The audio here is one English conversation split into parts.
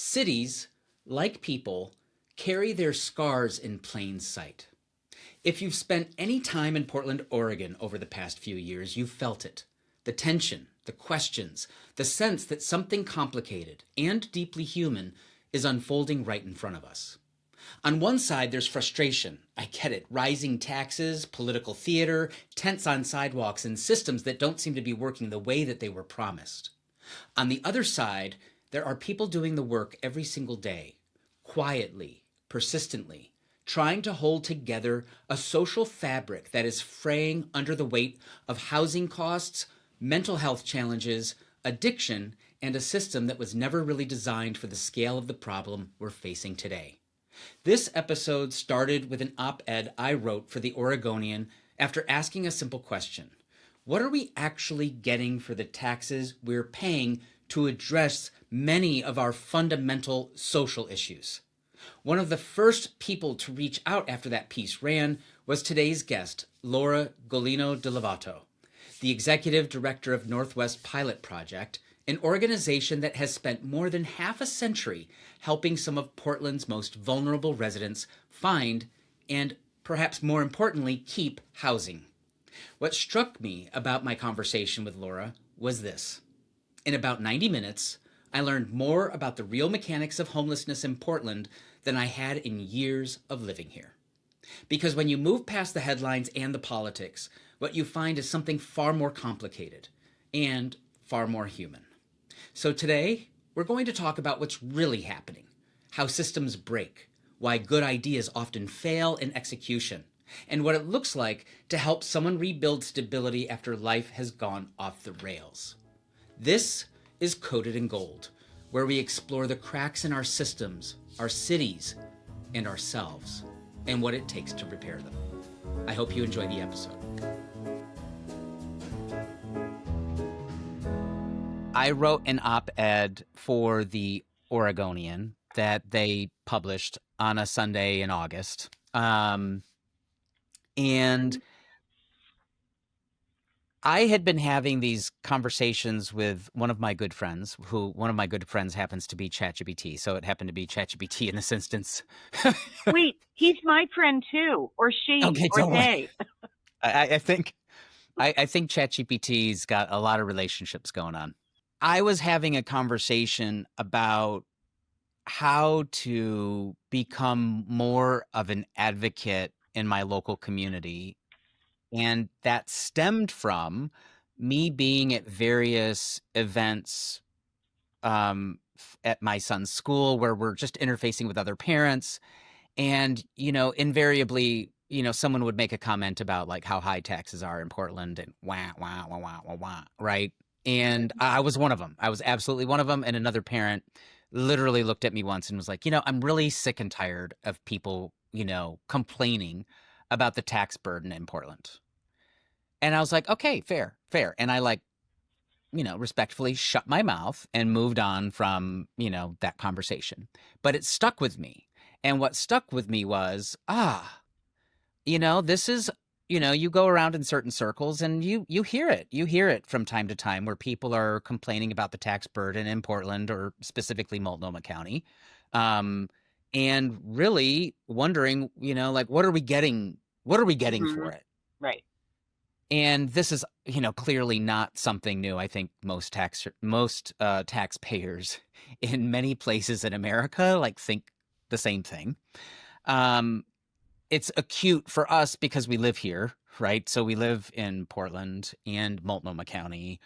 Cities, like people, carry their scars in plain sight. If you've spent any time in Portland, Oregon over the past few years, you've felt it. The tension, the questions, the sense that something complicated and deeply human is unfolding right in front of us. On one side, there's frustration. I get it. Rising taxes, political theater, tents on sidewalks, and systems that don't seem to be working the way that they were promised. On the other side, there are people doing the work every single day, quietly, persistently, trying to hold together a social fabric that is fraying under the weight of housing costs, mental health challenges, addiction, and a system that was never really designed for the scale of the problem we're facing today. This episode started with an op-ed I wrote for The Oregonian after asking a simple question. What are we actually getting for the taxes we're paying to address many of our fundamental social issues? One of the first people to reach out after that piece ran was today's guest, Laura Golino De Lovato, the executive director of Northwest Pilot Project, an organization that has spent more than half a century helping some of Portland's most vulnerable residents find and, perhaps more importantly, keep housing. What struck me about my conversation with Laura was this. In about 90 minutes, I learned more about the real mechanics of homelessness in Portland than I had in years of living here. Because when you move past the headlines and the politics, what you find is something far more complicated and far more human. So today, we're going to talk about what's really happening, how systems break, why good ideas often fail in execution, and what it looks like to help someone rebuild stability after life has gone off the rails. This is Coated in Gold, where we explore the cracks in our systems, our cities, and ourselves, and what it takes to repair them. I hope you enjoy the episode. I wrote an op-ed for The Oregonian that they published on a Sunday in August. And I had been having these conversations with one of my good friends, one of my good friends happens to be ChatGPT. So it happened to be ChatGPT in this instance. Wait, he's my friend too, or she, Okay, or totally. they. I think ChatGPT's got a lot of relationships going on. I was having a conversation about how to become more of an advocate in my local community. And that stemmed from me being at various events at my son's school where we're just interfacing with other parents. And, invariably, someone would make a comment about like how high taxes are in Portland and wah, wah, wah, wah, wah, wah, right? And I was one of them. I was absolutely one of them. And another parent literally looked at me once and was like, I'm really sick and tired of people, complaining about the tax burden in Portland. And I was like, okay, fair. And I respectfully shut my mouth and moved on from, that conversation. But it stuck with me. And what stuck with me was, this is, you go around in certain circles and you hear it. You hear it from time to time where people are complaining about the tax burden in Portland or specifically Multnomah County. And really wondering, what are we getting? What are we getting for it? Right. And this is, clearly not something new. I think most taxpayers in many places in America think the same thing. It's acute for us because we live here, right? So we live in Portland and Multnomah County,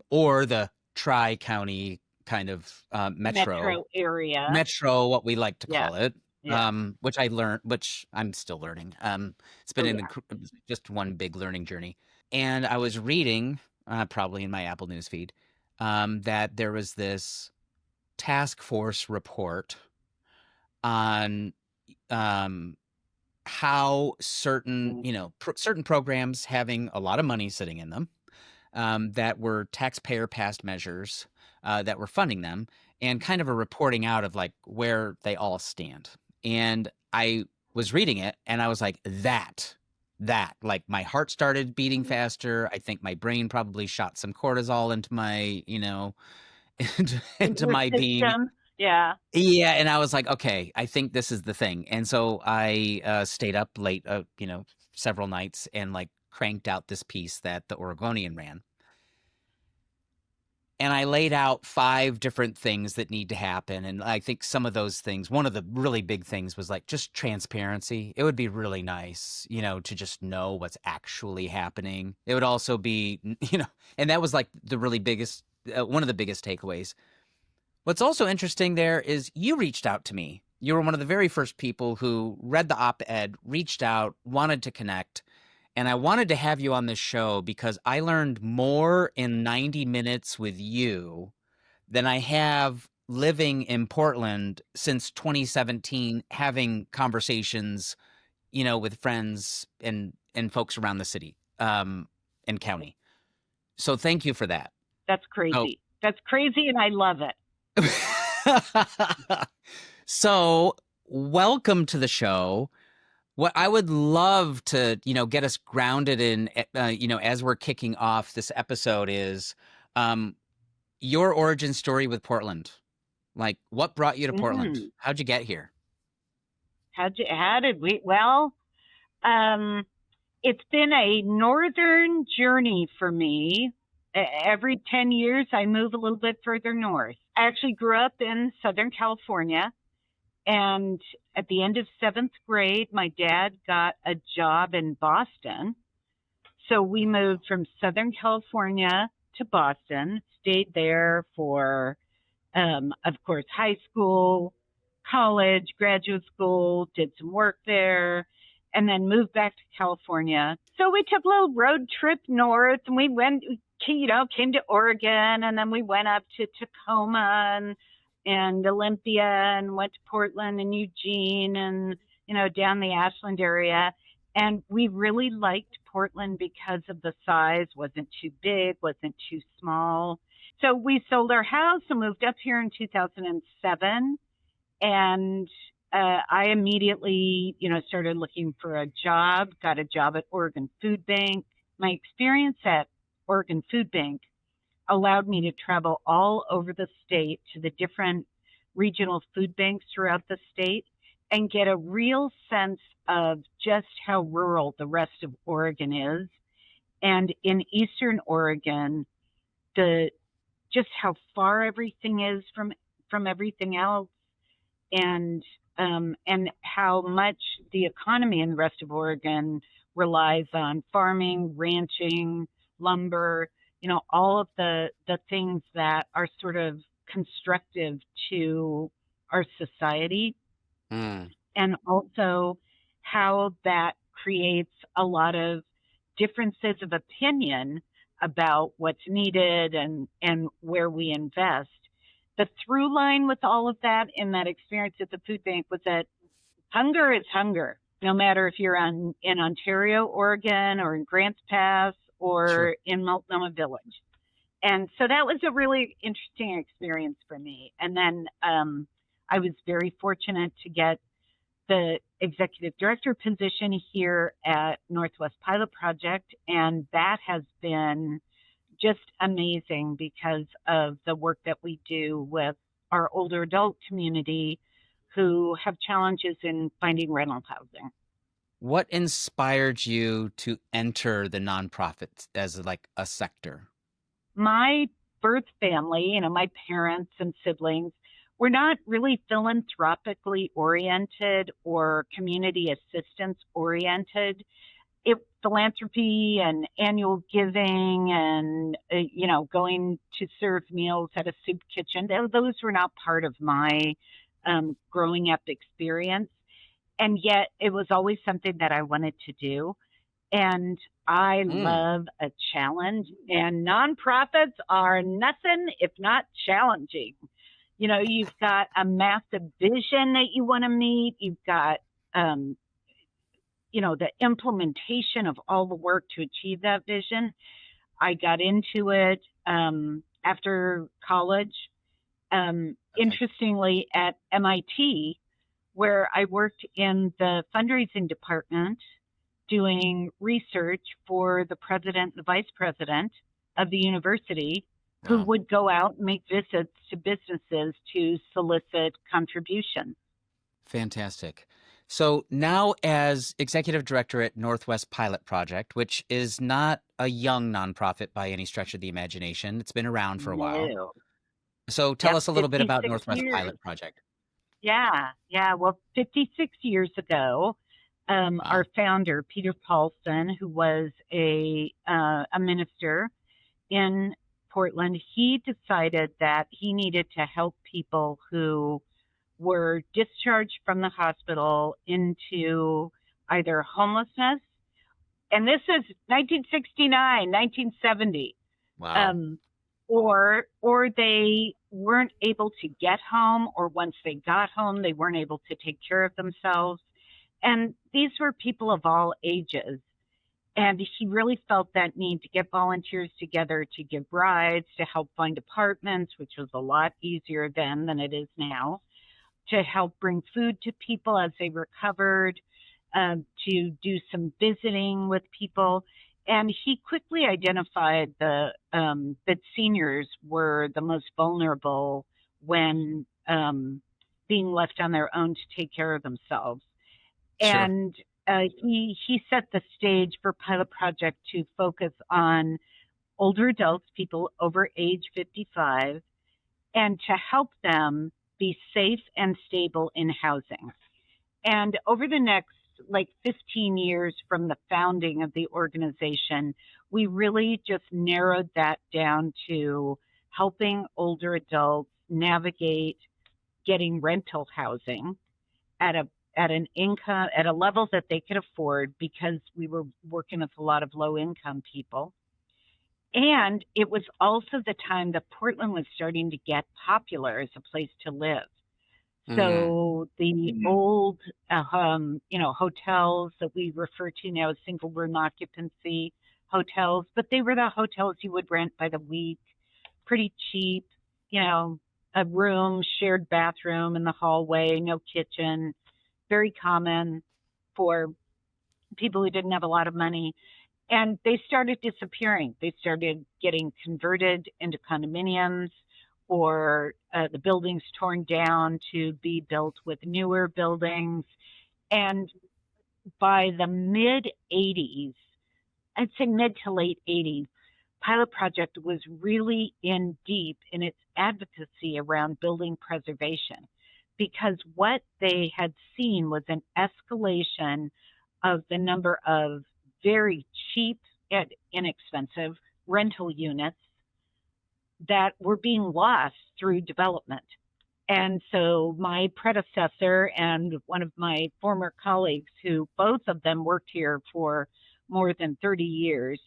or the Tri-County kind of Metro area. Metro, what we like to call it. Yeah. Which I'm still learning. It's been just one big learning journey. And I was reading, probably in my Apple News feed, that there was this task force report on how certain, certain programs having a lot of money sitting in them, that were taxpayer passed measures that were funding them, and kind of a reporting out of where they all stand. And I was reading it and I was like, that my heart started beating faster. I think my brain probably shot some cortisol into my, into my being. Yeah. Yeah, and I was like, okay, I think this is the thing. And so I stayed up late, several nights and like cranked out this piece that the Oregonian ran. And I laid out 5 different things that need to happen. And I think some of those things, one of the really big things was like just transparency. It would be really nice, to just know what's actually happening. It would also be, and that was like the really biggest, one of the biggest takeaways. What's also interesting there is you reached out to me. You were one of the very first people who read the op-ed, reached out, wanted to connect. And I wanted to have you on this show because I learned more in 90 minutes with you than I have living in Portland since 2017, having conversations, with friends and folks around the city and county. So thank you for that. That's Oh. crazy. That's crazy, and I love it. So welcome to the show. What I would love to, get us grounded in, as we're kicking off this episode is your origin story with Portland. Like, what brought you to Portland? Mm. How'd you get here? How did we? Well, um, it's been a northern journey for me. Every 10 years, I move a little bit further north. I actually grew up in Southern California. And at the end of 7th grade, my dad got a job in Boston. So we moved from Southern California to Boston, stayed there for, of course, high school, college, graduate school, did some work there, and then moved back to California. So we took a little road trip north, and we went, came to Oregon, and then we went up to Tacoma and Olympia, and went to Portland and Eugene, and down the Ashland area. And we really liked Portland because of the size, wasn't too big, wasn't too small. So we sold our house and moved up here in 2007. And I immediately, started looking for a job, got a job at Oregon Food Bank. My experience at Oregon Food Bank allowed me to travel all over the state to the different regional food banks throughout the state and get a real sense of just how rural the rest of Oregon is. And in Eastern Oregon, just how far everything is from everything else, and how much the economy in the rest of Oregon relies on farming, ranching, lumber, all of the things that are sort of constructive to our society. Mm. And also how that creates a lot of differences of opinion about what's needed and where we invest. The through line with all of that in that experience at the food bank was that hunger is hunger, no matter if you're in Ontario, Oregon, or in Grants Pass, or Sure. in Multnomah Village. And so that was a really interesting experience for me. And then I was very fortunate to get the executive director position here at Northwest Pilot Project. And that has been just amazing because of the work that we do with our older adult community who have challenges in finding rental housing. What inspired you to enter the nonprofit as like a sector? My birth family, my parents and siblings, were not really philanthropically oriented or community assistance oriented. Philanthropy and annual giving and, going to serve meals at a soup kitchen, those were not part of my growing up experience. And yet it was always something that I wanted to do. And I love a challenge, and nonprofits are nothing if not challenging. You've got a massive vision that you want to meet. You've got, the implementation of all the work to achieve that vision. I got into it after college, interestingly, at MIT, where I worked in the fundraising department doing research for the president and the vice president of the university who Wow. would go out and make visits to businesses to solicit contributions. Fantastic. So now, as executive director at Northwest Pilot Project, which is not a young nonprofit by any stretch of the imagination, it's been around for a while. No. So tell Yep, us a little bit about 56 Northwest years. Pilot Project. Yeah, yeah. Well, 56 years ago, our Wow. founder, Peter Paulson, who was a minister in Portland, he decided that he needed to help people who were discharged from the hospital into either homelessness, and this is 1969, 1970, Wow. um, or they weren't able to get home, or once they got home, they weren't able to take care of themselves. And these were people of all ages. And he really felt that need to get volunteers together to give rides, to help find apartments, which was a lot easier then than it is now, to help bring food to people as they recovered, to do some visiting with people. And he quickly identified that seniors were the most vulnerable when being left on their own to take care of themselves. Sure. And he set the stage for Pilot Project to focus on older adults, people over age 55, and to help them be safe and stable in housing. And over the next like 15 years from the founding of the organization, we really just narrowed that down to helping older adults navigate getting rental housing at an income at a level that they could afford, because we were working with a lot of low income people. And it was also the time that Portland was starting to get popular as a place to live. Mm, So the old, hotels that we refer to now as single room occupancy hotels, but they were the hotels you would rent by the week, pretty cheap, you know, a room, shared bathroom in the hallway, no kitchen, very common for people who didn't have a lot of money. And they started disappearing. They started getting converted into condominiums, or the buildings torn down to be built with newer buildings. And by the mid 80s, I'd say mid to late 80s, Pilot Project was really in deep in its advocacy around building preservation, because what they had seen was an escalation of the number of very cheap and inexpensive rental units that were being lost through development. And so my predecessor and one of my former colleagues, who both of them worked here for more than 30 years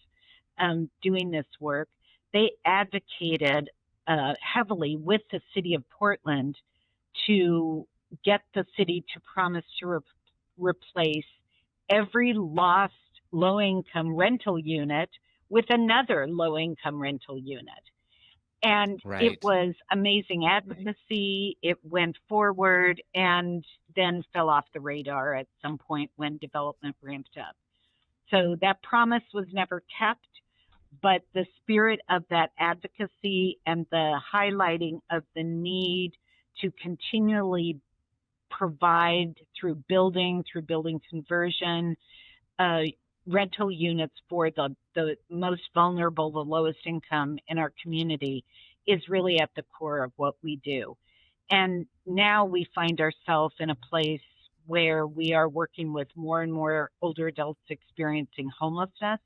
doing this work, they advocated heavily with the city of Portland to get the city to promise to replace every lost low income rental unit with another low income rental unit. And it right. was amazing advocacy. It went forward and then fell off the radar at some point when development ramped up. So that promise was never kept, but the spirit of that advocacy and the highlighting of the need to continually provide through building conversion, uh, rental units for the most vulnerable, the lowest income in our community, is really at the core of what we do. And now we find ourselves in a place where we are working with more and more older adults experiencing homelessness,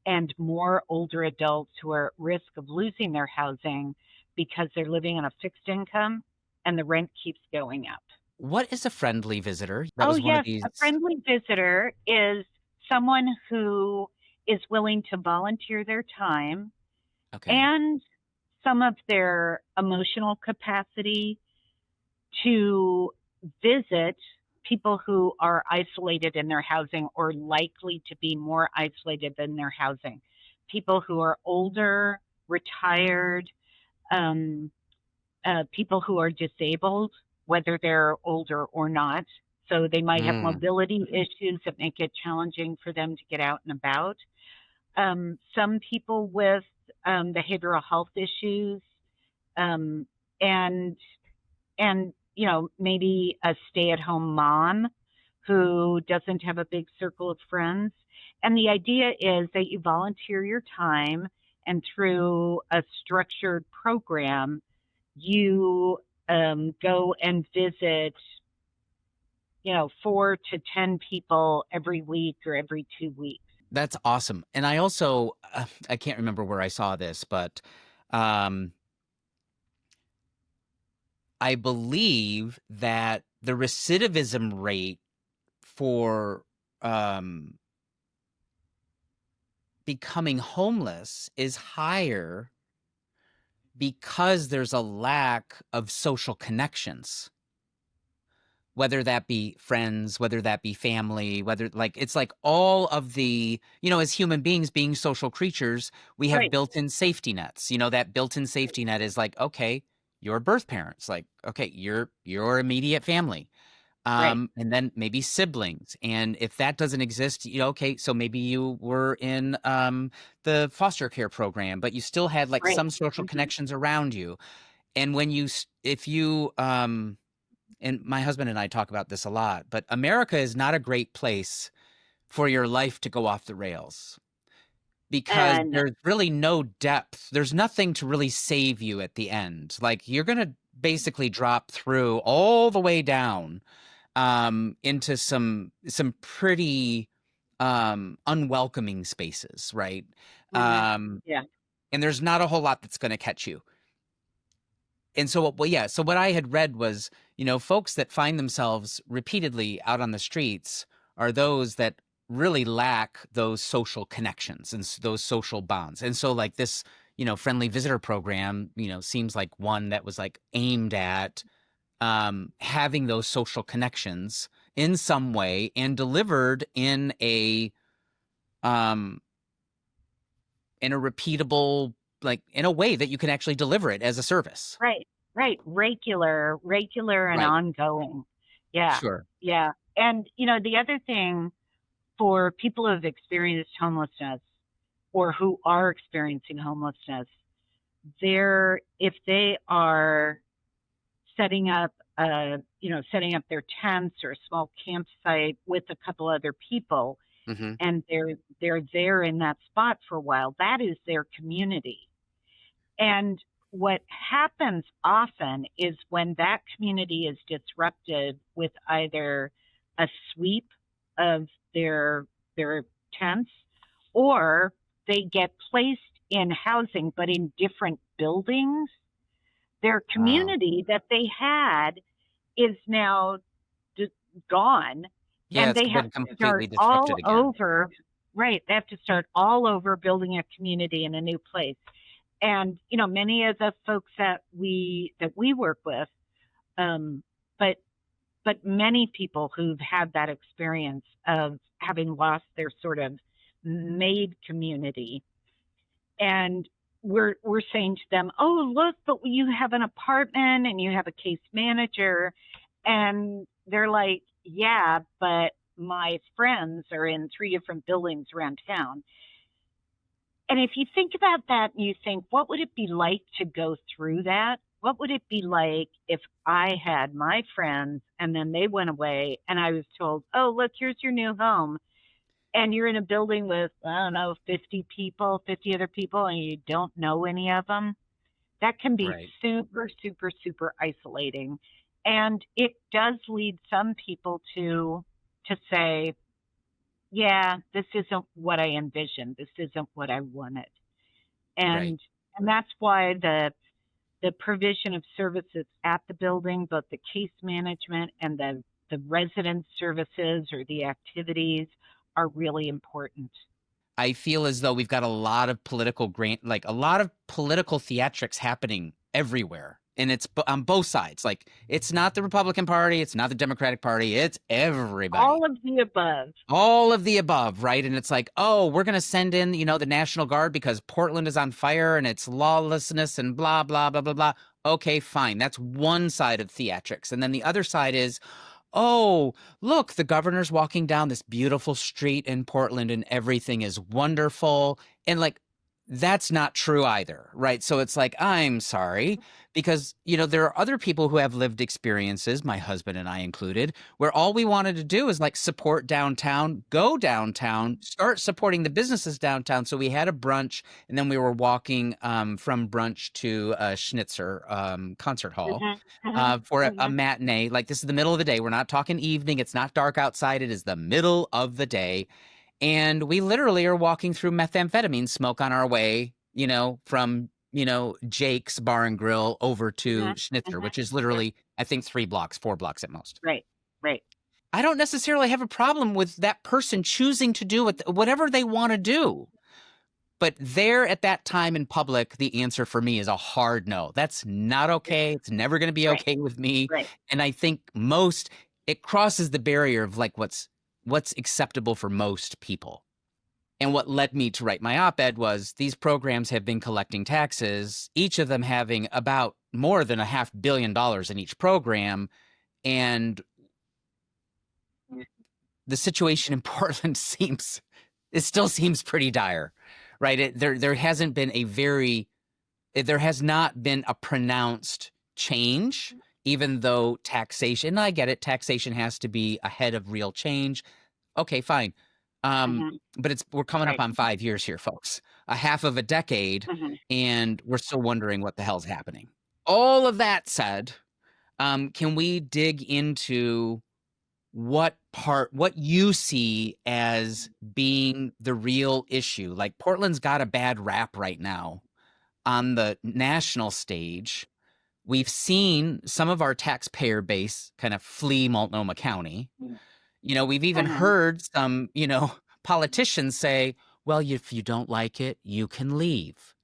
and more older adults who are at risk of losing their housing because they're living on a fixed income and the rent keeps going up. What is a friendly visitor? That Oh, was one of yes. A these. friendly visitor is someone who is willing to volunteer their time Okay. and some of their emotional capacity to visit people who are isolated in their housing, or likely to be more isolated than their housing. People who are older, retired, um, people who are disabled, whether they're older or not. So they might have Mm, mobility issues that make it challenging for them to get out and about. Some people with behavioral health issues, um, and maybe a stay-at-home mom who doesn't have a big circle of friends. And the idea is that you volunteer your time, and through a structured program, you go and visit, 4 to 10 people every week or every 2 weeks. That's awesome. And I also, I can't remember where I saw this, but um, I believe that the recidivism rate for um, becoming homeless is higher because there's a lack of social connections, whether that be friends, whether that be family, whether like it's like all of the, as human beings being social creatures, we have Right, built-in safety nets. That built-in safety net is like, okay, your birth parents, like, okay, your immediate family. right, And then maybe siblings. And if that doesn't exist, okay, so maybe you were in the foster care program, but you still had like right. some social Hmm. connections around you. And if you, and my husband and I talk about this a lot, but America is not a great place for your life to go off the rails because And there's really no depth. There's nothing to really save you at the end. Like you're going to basically drop through all the way down into some pretty unwelcoming spaces, right? hmm, Um, yeah, and there's not a whole lot that's going to catch you. And so, well, yeah. So what I had read was, folks that find themselves repeatedly out on the streets are those that really lack those social connections and those social bonds. And so, like this, friendly visitor program, seems like one that was like aimed at having those social connections in some way and delivered um, in a repeatable, like in a way that you can actually deliver it as a service. right, right. Regular and Right. ongoing. Yeah, Sure. yeah. And, the other thing for people who have experienced homelessness or who are experiencing homelessness, if they are setting up, setting up their tents or a small campsite with a couple other people, Hmm. and they're there in that spot for a while, that is their community. And what happens often is when that community is disrupted with either a sweep of their their tents, or they get placed in housing but in different buildings, their Wow. community that they had is now d- gone, Yeah, and it's they have been to start completely disrupted all again. over. Right, they have to start all over building a community in a new place. And many of the folks that we work with, um, but many people who've had that experience of having lost their sort of made community, and we're saying to them, "Oh, look, but you have an apartment and you have a case manager," and they're like, "Yeah, but my friends are in 3 different buildings around town." And if you think about that and you think, what would it be like to go through that? What would it be like if I had my friends and then they went away and I was told, oh, look, here's your new home. And you're in a building with, I don't know, 50 people, 50 other people, and you don't know any of them? That can be Right. super, super, super isolating. And it does lead some people to say, yeah, this isn't what I envisioned. This isn't what I wanted. Right. And that's why the provision of services at the building, both the case management and the resident services or the activities, are really important. I feel as though we've got a lot of political like a lot of political theatrics happening everywhere. And it's on both sides. Like it's not the Republican Party, it's not the Democratic Party, it's everybody. All of the above. All of the above, right? And it's like, oh, we're going to send in, the National Guard because Portland is on fire and it's lawlessness and blah, blah, blah, blah, blah. Okay, fine. That's one side of theatrics. And then the other side is, oh, look, the governor's walking down this beautiful street in Portland and everything is wonderful. And like, that's not true either, right? So it's like, I'm sorry, because, there are other people who have lived experiences, my husband and I included, where all we wanted to do is like support downtown, go downtown, start supporting the businesses downtown. So we had a brunch, and then we were walking from brunch to Schnitzer concert hall Mhm, mhm, for a mhm, matinee. Like, this is the middle of the day. We're not talking evening. It's not dark outside. It is the middle of the day. And we literally are walking through methamphetamine smoke on our way, from, Jake's Bar and Grill over to mhm, Schnitzer, mhm. which is literally, I think, 3 blocks, 4 blocks at most. Right, right. I don't necessarily have a problem with that person choosing to do whatever they want to do. But there at that time in public, the answer for me is a hard no. That's not okay. It's never going to be Right, okay with me. right. And I think it crosses the barrier of like what's acceptable for most people. And what led me to write my op-ed was these programs have been collecting taxes, each of them having about more than $500 million in each program. And the situation in Portland still seems pretty dire, right? There has not been a pronounced change, even though taxation, and I get it, taxation has to be ahead of real change. Okay, fine. Mhm, But we're coming up right. on 5 years here, folks. A half of a decade, Mhm. and we're still wondering what the hell's happening. All of that said, can we dig into what you see as being the real issue? Like, Portland's got a bad rap right now on the national stage. We've seen some of our taxpayer base kind of flee Multnomah County. We've even Mhm. heard some, politicians say, well, if you don't like it, you can leave.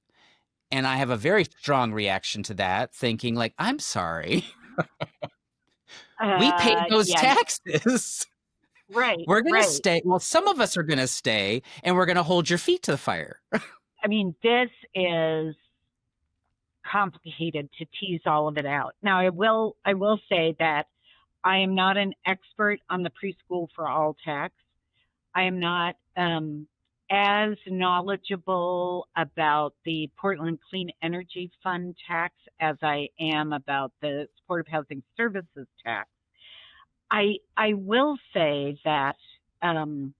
And I have a very strong reaction to that, thinking like, I'm sorry, we paid those Yeah, taxes. right, We're going to right. stay. Well, some of us are going to stay, and we're going to hold your feet to the fire. I mean, this is complicated to tease all of it out. Now, I will say that I am not an expert on the preschool for all tax. I am not as knowledgeable about the Portland Clean Energy Fund tax as I am about the Supportive Housing Services tax. I will say that um,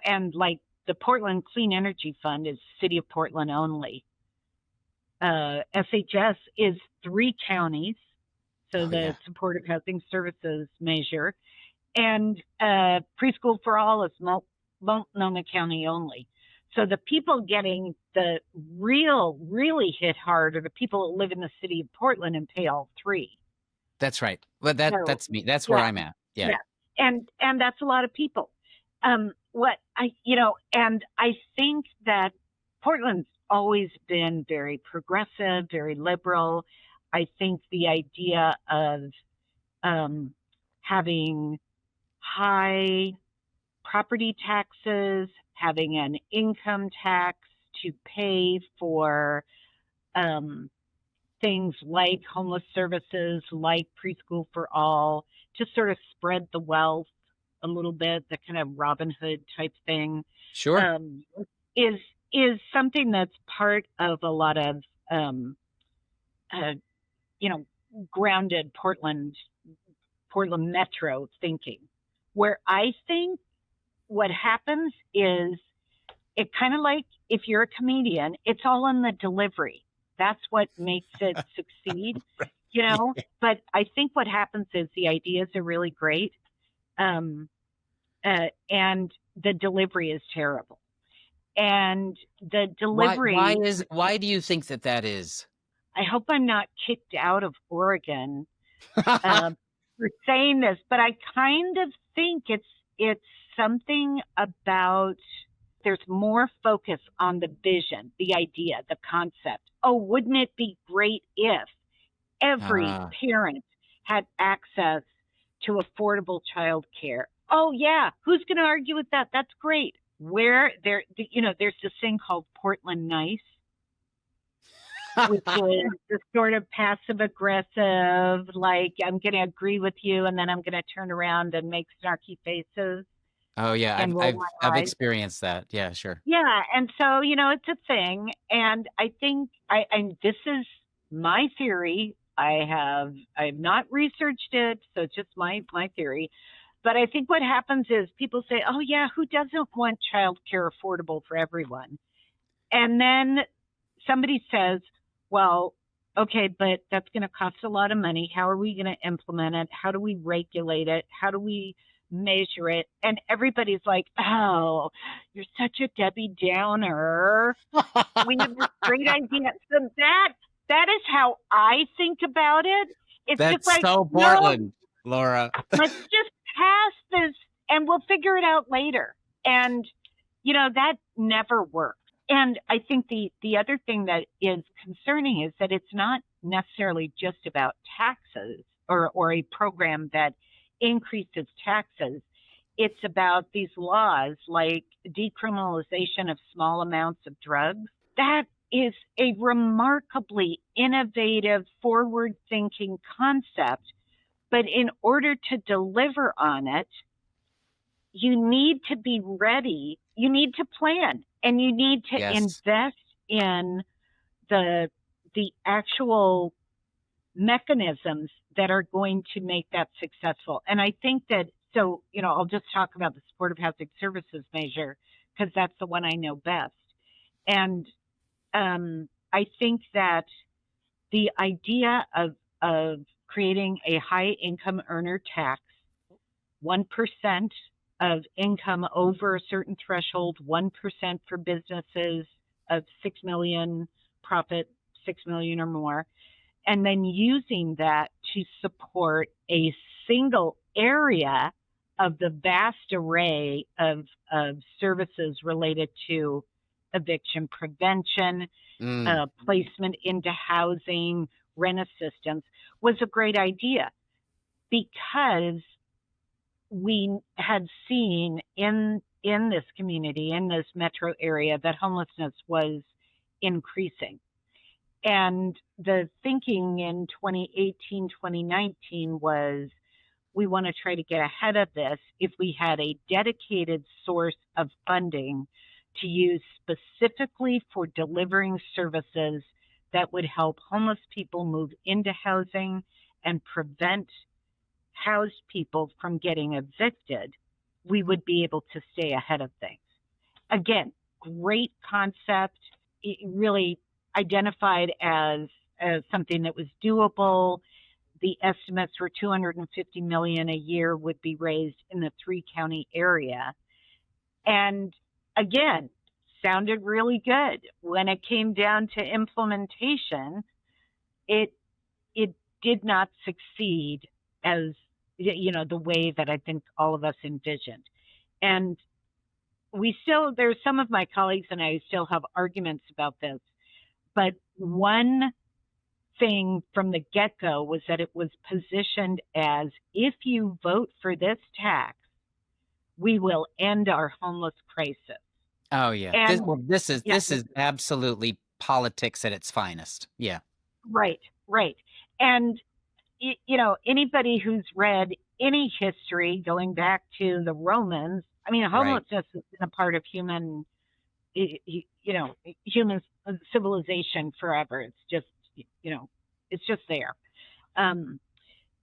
and like the Portland Clean Energy Fund is City of Portland only. SHS is 3 counties, so Oh, the yeah. Supportive Housing Services measure, and Preschool for All is Multnomah County only. So the people getting the really hit hard are the people that live in the city of Portland and pay all three. That's right. Well, So that's me. That's where yeah, I'm at. Yeah. yeah, and that's a lot of people. What I and I think that Portland's always been very progressive, very liberal. I think the idea of um, having high property taxes, having an income tax to pay for um, things like homeless services, like preschool for all, to sort of spread the wealth a little bit, the kind of Robin Hood type thing, Sure. um, is is something that's part of a lot of um, uh, you know grounded Portland Metro thinking. Where I think what happens is it kind of like if you're a comedian, it's all in the delivery. That's what makes it succeed, you know. Yeah. But I think what happens is the ideas are really great, um, and the delivery is terrible. And the delivery, Why do you think that is? I hope I'm not kicked out of Oregon for saying this, but I kind of think it's something about there's more focus on the vision, the idea, the concept. Oh, wouldn't it be great if every Ah, parent had access to affordable child care? Oh yeah, who's going to argue with that? That's great. Where there's this thing called Portland Nice, which is the sort of passive aggressive, like I'm going to agree with you and then I'm going to turn around and make snarky faces. Oh yeah, and roll my I've eyes. experienced that. Yeah, sure. Yeah, and so, it's a thing, and I think and this is my theory. I've not researched it, so it's just my theory. But I think what happens is people say, "Oh yeah, who doesn't want childcare affordable for everyone?" And then somebody says, "Well, okay, but that's going to cost a lot of money. How are we going to implement it? How do we regulate it? How do we measure it?" And everybody's like, "Oh, you're such a Debbie Downer. We have this great idea." So that is how I think about it. It's just That's like, so no, Portland, Laura. let's just pass this and we'll figure it out later. And, that never works. And I think the other thing that is concerning is that it's not necessarily just about taxes or a program that increases taxes. It's about these laws like decriminalization of small amounts of drugs. That is a remarkably innovative, forward thinking concept. But in order to deliver on it, you need to be ready. You need to plan and you need to Yes. invest in the the actual mechanisms that are going to make that successful. And I think that so, I'll just talk about the supportive housing services measure because that's the one I know best. And I think that the idea of creating a high income earner tax, 1% of income over a certain threshold, 1% for businesses of 6 million profit, 6 million or more, and then using that to support a single area of the vast array of services related to eviction prevention, Mm. placement into housing, rent assistance was a great idea because we had seen in this community, in this metro area, that homelessness was increasing. And the thinking in 2018, 2019 was we want to try to get ahead of this if we had a dedicated source of funding to use specifically for delivering services that would help homeless people move into housing and prevent housed people from getting evicted, we would be able to stay ahead of things. Again, great concept. It really identified as something that was doable. The estimates were 250 million a year would be raised in the 3-county area. And again, sounded really good. When it came down to implementation, it it did not succeed as the way that I think all of us envisioned. And there's some of my colleagues and I still have arguments about this, but one thing from the get-go was that it was positioned as, if you vote for this tax, we will end our homeless crisis. Oh yeah. And yeah, This is absolutely politics at its finest. Yeah. right, right. And anybody who's read any history going back to the Romans, I mean, Right. homelessness has been a part of human civilization forever. It's just, it's just there. Um,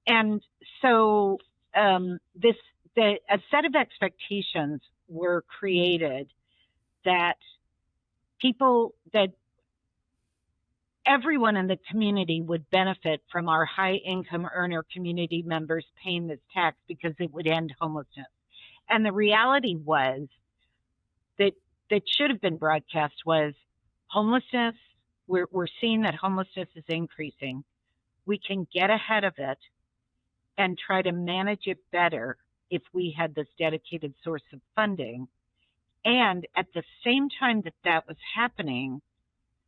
and so this a set of expectations were created that that everyone in the community would benefit from our high income earner community members paying this tax because it would end homelessness. And the reality was that should have been broadcast was homelessness. We're seeing that homelessness is increasing. We can get ahead of it and try to manage it better if we had this dedicated source of funding. And at the same time that was happening,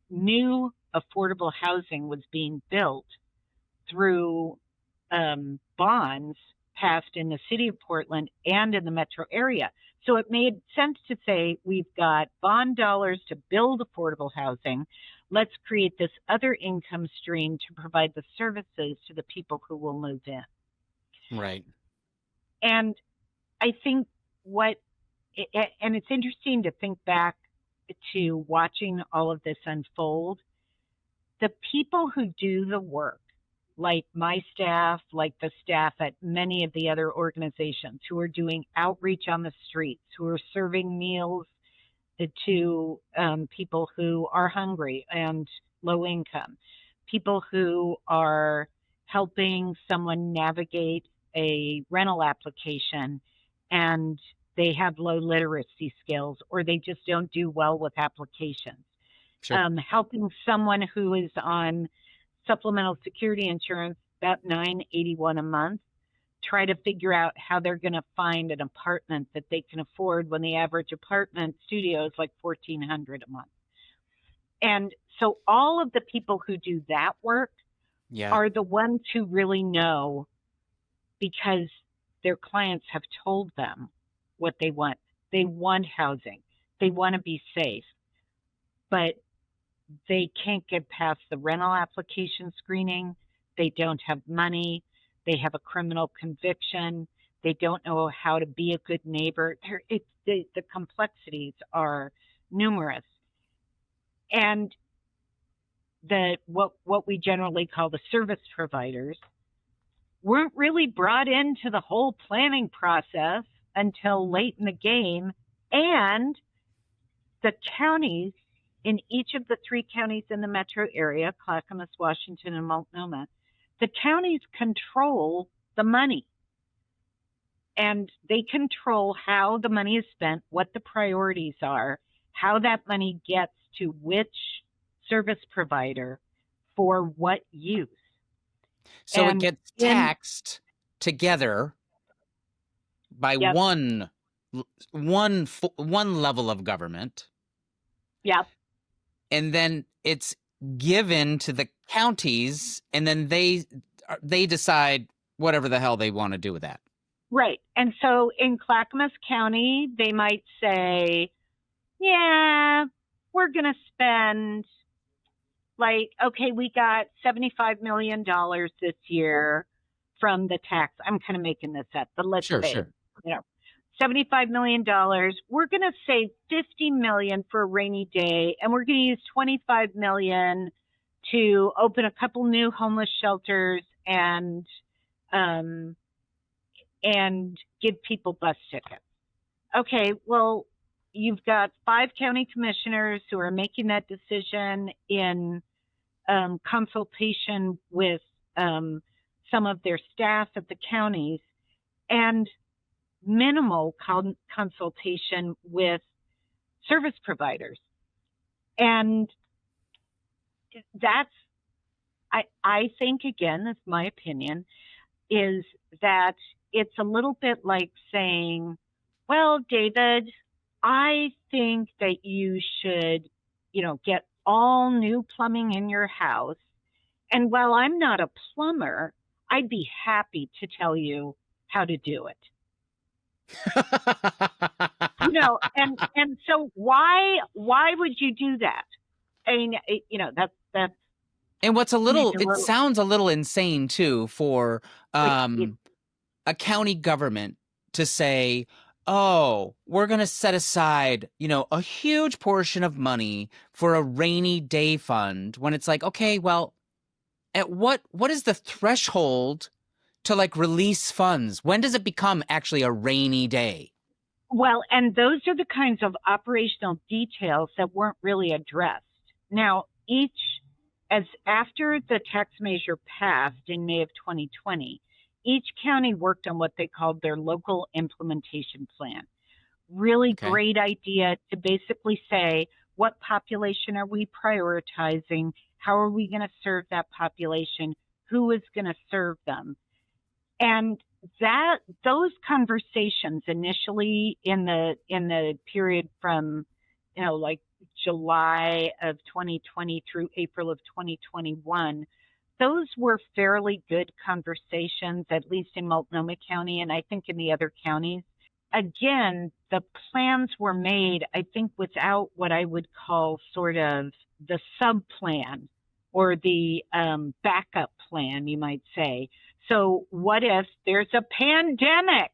new affordable housing was being built through bonds passed in the city of Portland and in the metro area. So it made sense to say, we've got bond dollars to build affordable housing. Let's create this other income stream to provide the services to the people who will move in. Right. And I think what and it's interesting to think back to watching all of this unfold. The people who do the work, like my staff, like the staff at many of the other organizations who are doing outreach on the streets, who are serving meals to people who are hungry and low income, people who are helping someone navigate a rental application and they have low literacy skills or they just don't do well with applications. Sure. Helping someone who is on supplemental security insurance, about $981 a month, try to figure out how they're going to find an apartment that they can afford when the average apartment studio is like $1,400 a month. And so all of the people who do that work are the ones who really know, because their clients have told them what they want. They want housing. They want to be safe. But they can't get past the rental application screening. They don't have money. They have a criminal conviction. They don't know how to be a good neighbor. The complexities are numerous. And what we generally call the service providers weren't really brought into the whole planning process until late in the game. And the counties in each of the 3 counties in the metro area, Clackamas, Washington, and Multnomah, the counties control the money. And they control how the money is spent, what the priorities are, how that money gets to which service provider for what use. So it gets taxed together by one level of government. Yep. And then it's given to the counties, and then they decide whatever the hell they want to do with that. Right. And so in Clackamas County, they might say, yeah, we're going to spend okay, we got $75 million this year from the tax. I'm kind of making this up, but let's say, $75 million. We're going to save $50 million for a rainy day, and we're going to use $25 million to open a couple new homeless shelters and give people bus tickets. Okay, well, you've got 5 county commissioners who are making that decision in consultation with some of their staff at the counties, and minimal consultation with service providers. And that's, I think, again, that's my opinion, is that it's a little bit like saying, well, David, I think that you should, get all new plumbing in your house. And while I'm not a plumber, I'd be happy to tell you how to do it. And so why would you do that? I mean, that's. And what's it sounds a little insane too for a county government to say, oh, we're going to set aside, a huge portion of money for a rainy day fund, when it's like, okay, well, at what is the threshold to release funds? When does it become actually a rainy day? Well, and those are the kinds of operational details that weren't really addressed. Now, after the tax measure passed in May of 2020, each county worked on what they called their local implementation plan. Really great idea to basically say, what population are we prioritizing? How are we going to serve that population? Who is going to serve them? And those conversations initially in the period from, July of 2020 through April of 2021, those were fairly good conversations, at least in Multnomah County, and I think in the other counties. Again, the plans were made, I think, without what I would call sort of the sub-plan or the backup plan, you might say. So what if there's a pandemic?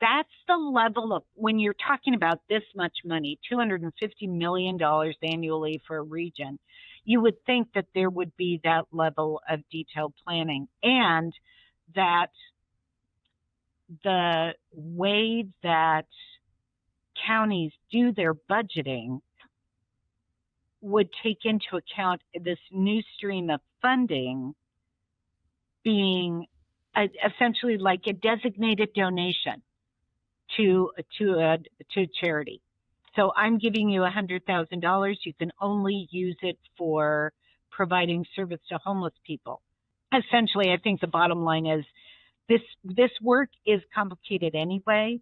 that's the level of, when you're talking about this much money, $250 million annually for a region, you would think that there would be that level of detailed planning, and that the way that counties do their budgeting would take into account this new stream of funding being essentially like a designated donation to charity. So I'm giving you $100,000. You can only use it for providing service to homeless people. Essentially, I think the bottom line is this work is complicated anyway,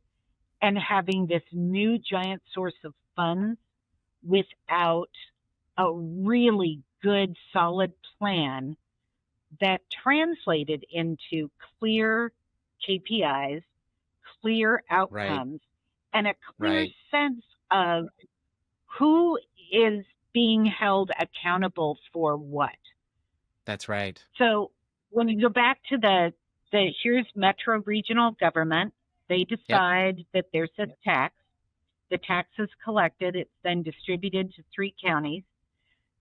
and having this new giant source of funds without a really good, solid plan that translated into clear KPIs, clear Right. outcomes, and a clear Right. sense of who is being held accountable for what. That's right. So when you go back to the here's metro regional government, they Yep. decide that there's a tax. The tax is collected. It's then distributed to 3 counties.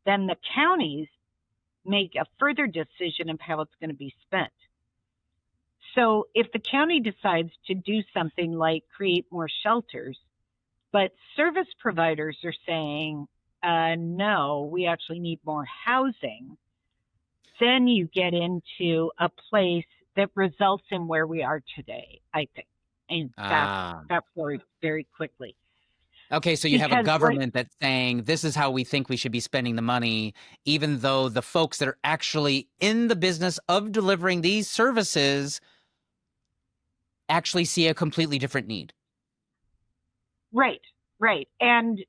Then the counties make a further decision of how it's going to be spent. So if the county decides to do something like create more shelters, but service providers are saying, no, we actually need more housing, then you get into a place that results in where we are today, I think. And that's very, very quickly. Okay, so you have a government that's saying this is how we think we should be spending the money, even though the folks that are actually in the business of delivering these services actually see a completely different need. Right, right. And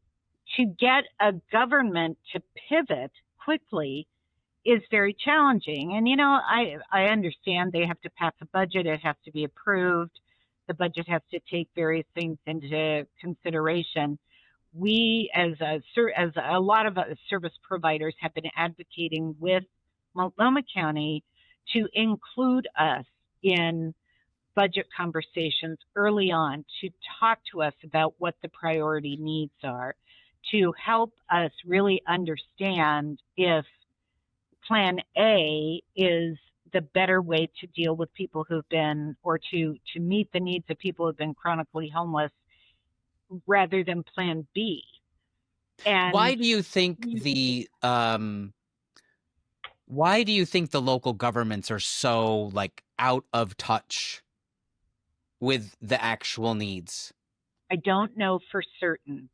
to get a government to pivot quickly is very challenging. And, I understand they have to pass a budget. It has to be approved. The budget has to take various things into consideration. We, as a lot of service providers, have been advocating with Multnomah County to include us in budget conversations early on, to talk to us about what the priority needs are, to help us really understand if Plan A is the better way to deal with people who've been, or to meet the needs of people who've been chronically homeless, rather than Plan B. And why do you think the local governments are so out of touch with the actual needs? I don't know for certain,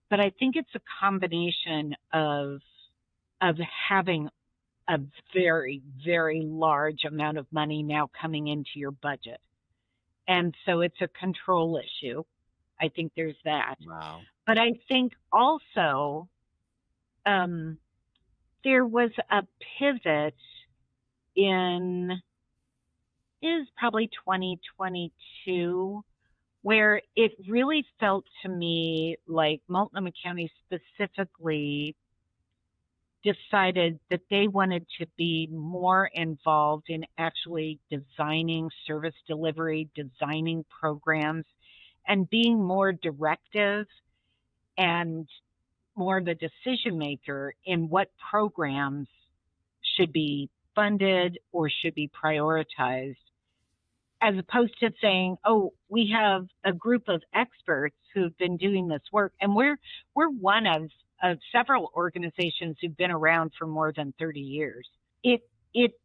but I think it's a combination of having a very, very large amount of money now coming into your budget. And so it's a control issue. I think there's that. Wow. But I think also there was a pivot is probably 2022, where it really felt to me like Multnomah County specifically decided that they wanted to be more involved in actually designing service delivery, designing programs, and being more directive and more the decision maker in what programs should be funded or should be prioritized, as opposed to saying, oh, we have a group of experts who've been doing this work, and we're one of several organizations who've been around for more than 30 years. It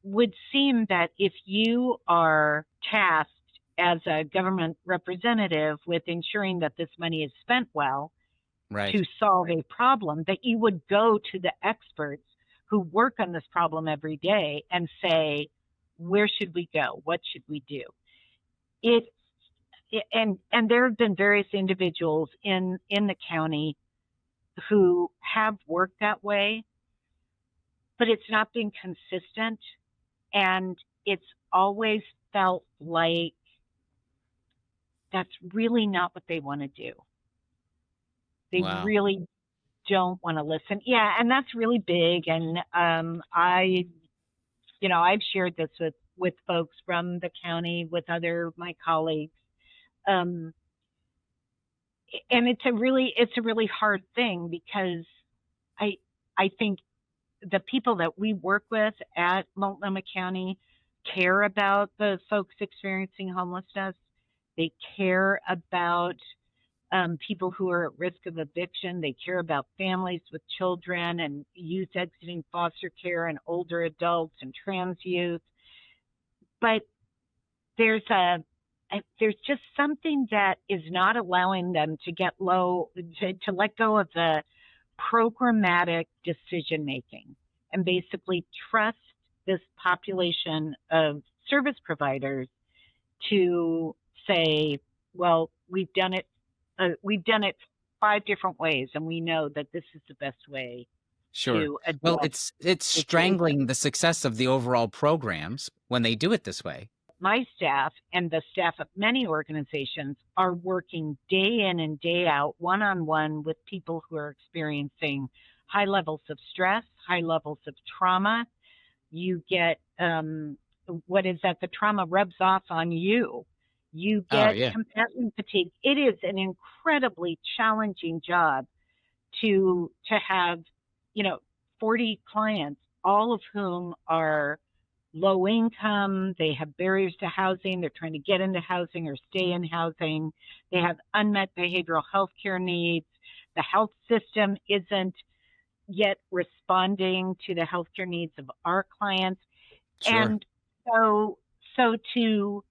would seem that if you are tasked as a government representative with ensuring that this money is spent well, right, to solve a problem, that you would go to the experts who work on this problem every day and say, where should we go? What should we do? And there have been various individuals in the county who have worked that way, but it's not been consistent, and it's always felt like that's really not what they want to do. They really don't want to listen. Yeah, and that's really big. And I've shared this with folks from the county, with my colleagues, Um, and it's a really hard thing because I I think the people that we work with at Multnomah County care about the folks experiencing homelessness. They care about people who are at risk of eviction. They care about families with children and youth exiting foster care and older adults and trans youth. But there's there's just something that is not allowing them to get low to let go of the programmatic decision making and basically trust this population of service providers to say, well, we've done it 5 different ways, and we know that this is the best way Sure. to Well, address it's the situation. strangling the success of the overall programs when they do it this way. My staff and the staff of many organizations are working day in and day out, one on one, with people who are experiencing high levels of stress, high levels of trauma. You get what is that? The trauma rubs off on you. You Oh, get yeah. compassion fatigue. It is an incredibly challenging job to have, you know, 40 clients, all of whom are low income. They have barriers to housing. They're trying to get into housing or stay in housing. They have unmet behavioral health care needs. The health system isn't yet responding to the healthcare needs of our clients. Sure. And so to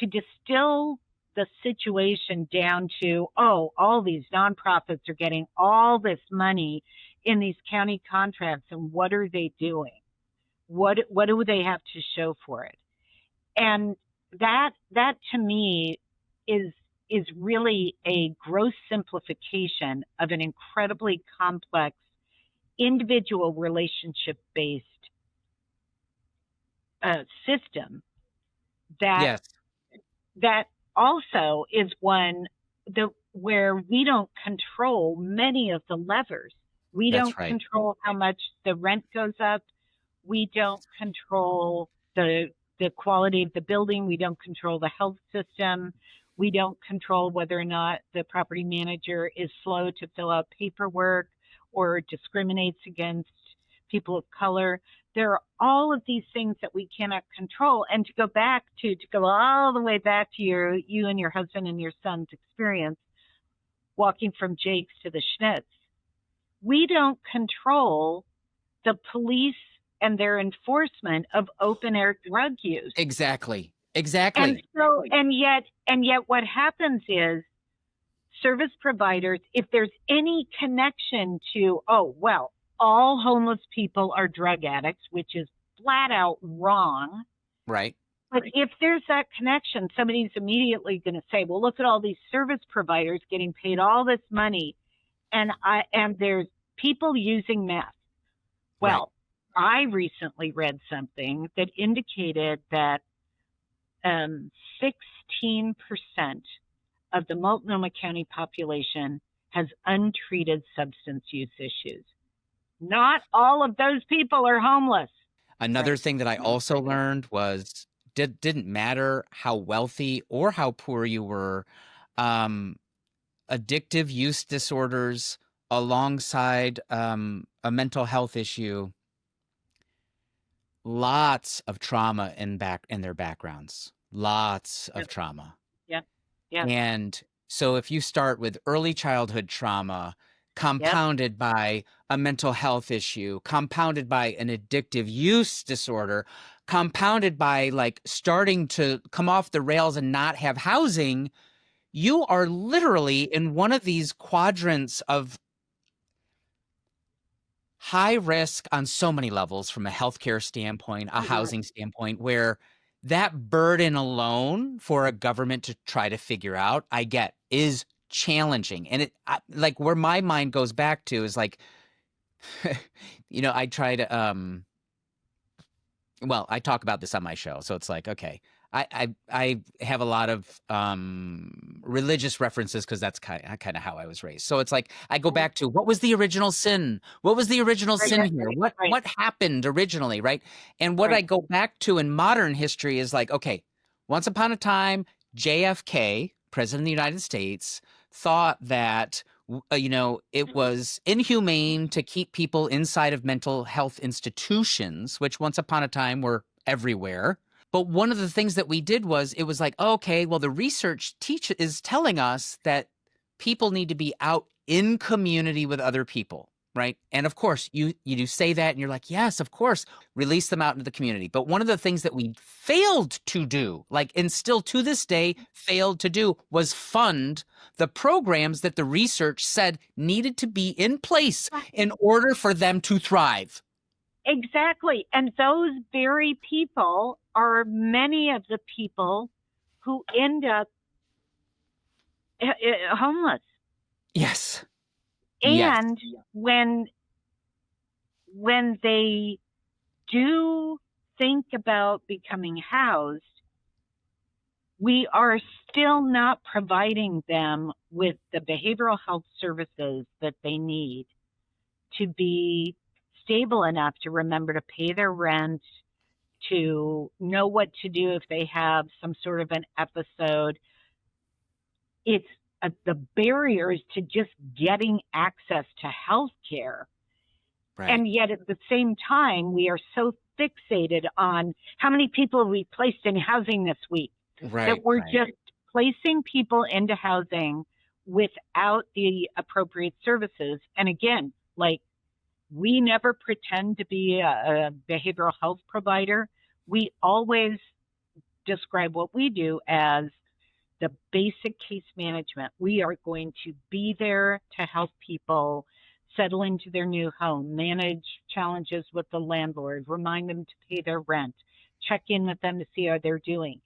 distill the situation down to, oh, all these nonprofits are getting all this money in these county contracts, and what are they doing? What do they have to show for it? And that to me is is really a gross simplification of an incredibly complex individual relationship based system that Yes, that also is one where we don't control many of the levers. We don't that's right. control how much the rent goes up. We don't control the quality of the building. We don't control the health system. We don't control whether or not the property manager is slow to fill out paperwork or discriminates against people of color. There are all of these things that we cannot control. And to go all the way back to you and your husband and your son's experience walking from Jake's to the Schnitz, we don't control the police and their enforcement of open air drug use. Exactly. And Exactly. so and yet what happens is service providers, if there's any connection to, oh, well, all homeless people are drug addicts, which is flat out wrong. Right. But if there's that connection, somebody's immediately going to say, well, look at all these service providers getting paid all this money, and there's people using meth. Right. Well, I recently read something that indicated that 16% of the Multnomah County population has untreated substance use issues. Not all of those people are homeless. Another Right. thing that I also learned was didn't matter how wealthy or how poor you were, um, addictive use disorders alongside a mental health issue, lots of trauma in their backgrounds, lots of Yep. trauma. Yep. Yep. And so if you start with early childhood trauma, Yep. compounded by a mental health issue, compounded by an addictive use disorder, compounded by like starting to come off the rails and not have housing, you are literally in one of these quadrants of high risk on so many levels from a healthcare standpoint, a housing standpoint, where that burden alone for a government to try to figure out, I get, is challenging. And like where my mind goes back to is like, I try to well, I talk about this on my show, so it's like, okay, I have a lot of religious references because that's kind of how I was raised. So it's like I go back to what was the original sin? What was the original Right. sin here? Right. Right. What happened originally, right? And what I Right. go back to in modern history is like, okay, once upon a time, JFK President of the United States, thought that it was inhumane to keep people inside of mental health institutions, which once upon a time were everywhere. But one of the things that we did was it was like, okay, well, the research is telling us that people need to be out in community with other people, right? And of course, you do say that and you're like, yes, of course, release them out into the community. But one of the things that we failed to do, like, and still to this day failed to do, was fund the programs that the research said needed to be in place in order for them to thrive. Exactly. And those very people are many of the people who end up homeless. Yes. And when they do think about becoming housed, we are still not providing them with the behavioral health services that they need to be stable enough to remember to pay their rent, to know what to do if they have some sort of an episode. It's the barriers to just getting access to health care. Right. And yet at the same time, we are so fixated on how many people we placed in housing this week, that we're just placing people into housing without the appropriate services. And again, like, we never pretend to be a behavioral health provider. We always describe what we do as the basic case management. We are going to be there to help people settle into their new home, manage challenges with the landlord, remind them to pay their rent, check in with them to see how they're doing,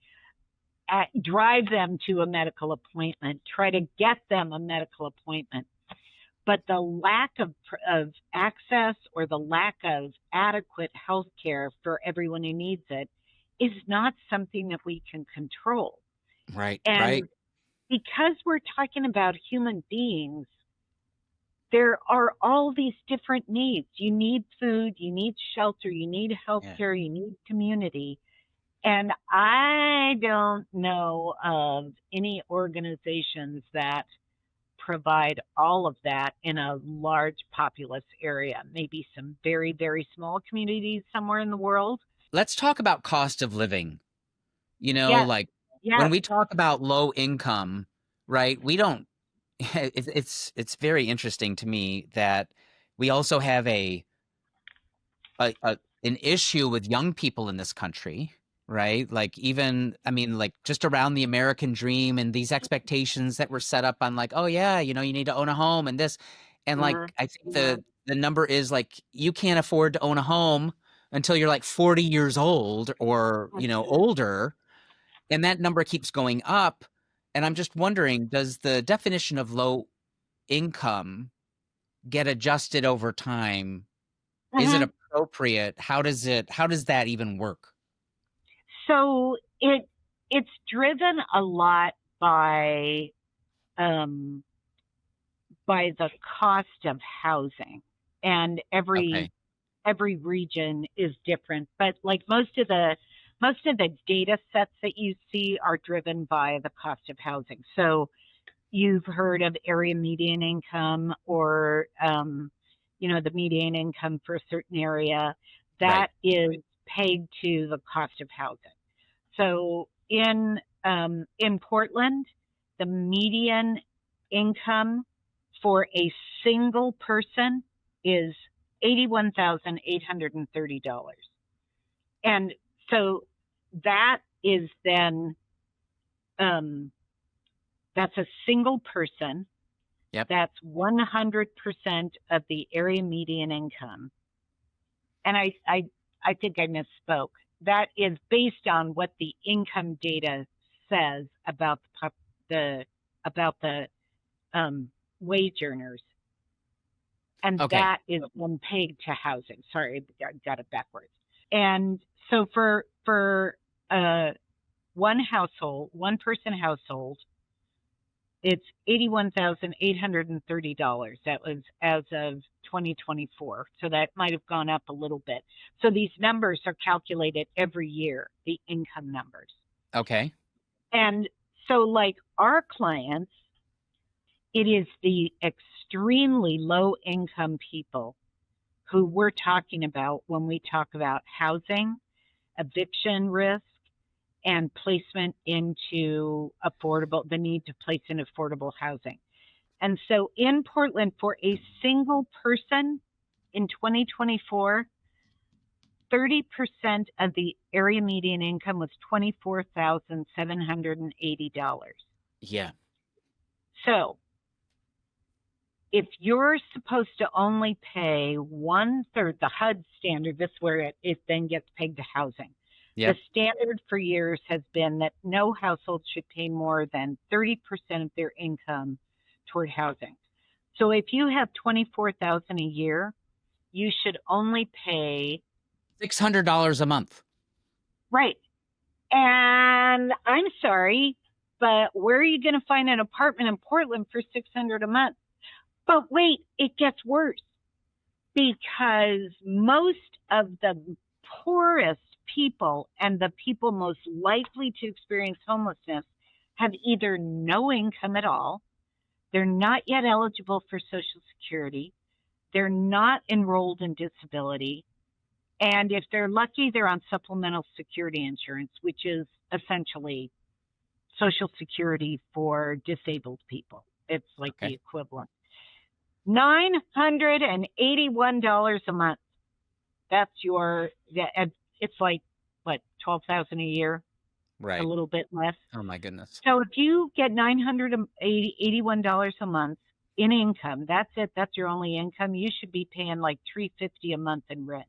drive them to a medical appointment, try to get them a medical appointment. But the lack of access or the lack of adequate health care for everyone who needs it is not something that we can control. Right. And because we're talking about human beings, there are all these different needs. You need food, you need shelter, you need health care, you need community. And I don't know of any organizations that provide all of that in a large populous area. Maybe some very, very small communities somewhere in the world. Let's talk about cost of living. When we talk about low income, right? We don't. It's very interesting to me that we also have an issue with young people in this country, right? Like, even, I mean, like, just around the American dream and these expectations that were set up on, like, oh yeah, you need to own a home and this. And like, I think the number is like, you can't afford to own a home until you're like 40 years old or, older. And that number keeps going up. And I'm just wondering, does the definition of low income get adjusted over time? Is it appropriate? How does that even work? So it's driven a lot by the cost of housing, and every region is different. But like most of the data sets that you see are driven by the cost of housing. So you've heard of area median income, or the median income for a certain area. That is pegged to the cost of housing. So in Portland, the median income for a single person is $81,830. And so that is then, that's a single person. Yep. That's 100% of the area median income. And I think I misspoke. That is based on what the income data says about the wage earners, and that is one pegged to housing. Sorry, I got it backwards. And so for one person household, it's $81,830. That was as of 2024. So that might have gone up a little bit. So these numbers are calculated every year, the income numbers. Okay. And So, like our clients, it is the extremely low income people who we're talking about when we talk about housing, eviction risk, and placement into the need to place in affordable housing. And so in Portland, for a single person in 2024, 30% of the area median income was $24,780. Yeah. So if you're supposed to only pay one third, the HUD standard, this is where it then gets pegged to housing. Yep. The standard for years has been that no household should pay more than 30% of their income toward housing. So if you have 24,000 a year, you should only pay $600 a month. right. And I'm sorry, but where are you going to find an apartment in Portland for $600 a month? But wait, it gets worse, because most of the poorest people and the people most likely to experience homelessness have either no income at all, they're not yet eligible for Social Security, they're not enrolled in disability, and if they're lucky, they're on supplemental security insurance, which is essentially Social Security for disabled people. It's like the equivalent. $981 a month. That's it's like, what, 12,000 a year? Right. A little bit less. Oh my goodness. So if you get $981 a month in income, that's it. That's your only income. You should be paying like $350 a month in rent.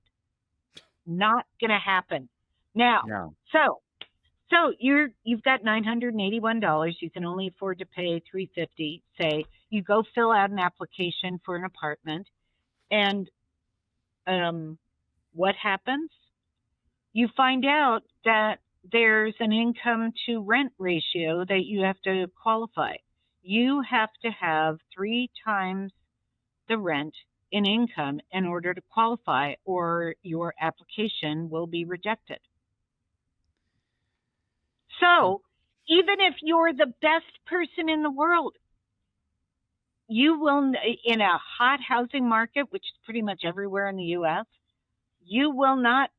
Not going to happen. Now, No. so you've got $981. You can only afford to pay $350. Say you go fill out an application for an apartment, and what happens? You find out that there's an income to rent ratio that you have to qualify. You have to have 3 times the rent in income in order to qualify, or your application will be rejected. So even if you're the best person in the world, you will, in a hot housing market, which is pretty much everywhere in the U.S., you will not